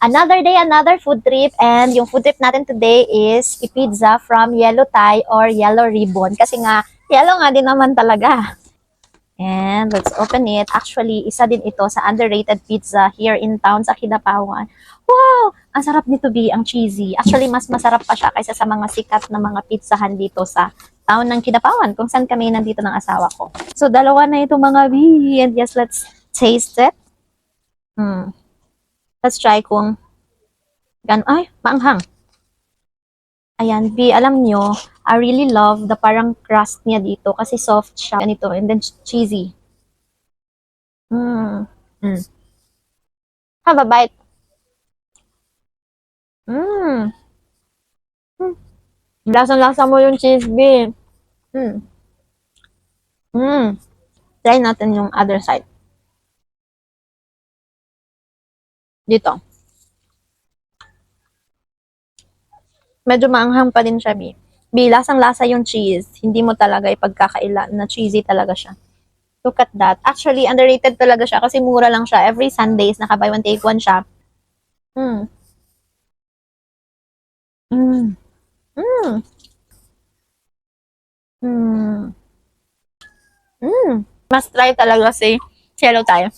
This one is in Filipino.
Another day, another food trip. And yung food trip natin today is pizza from Yellow Thai or Yellow Ribbon. Kasi nga, yellow nga din naman talaga. And let's open it. Actually, isa din ito sa underrated pizza here in town sa Kidapawan. Wow! Ang sarap nito, B, ang cheesy. Actually, mas masarap pa siya kaysa sa mga sikat na mga pizzahan dito sa town ng Kidapawan, kung saan kami nandito ng asawa ko. So, dalawa na ito mga B. And yes, let's taste it. Let's try kung ay, maanghang. Ayan, B, alam nyo, I really love the parang crust niya dito kasi soft siya. Ganito, and then cheesy. Have a bite. Mm. Mm. Lasang-lasa mo yung cheese, B. Mm. Mm. Try natin yung other side. Dito. Medyo maanghang pa din siya, B. B, lasang-lasa yung cheese. Hindi mo talaga ipagkakaila na cheesy talaga siya. Look at that. Actually, underrated talaga siya kasi mura lang siya. Every Sundays, naka-buy one take one siya. Mm. Mm. Mm. Mm. Mm. Must try talaga si Yellow Thai.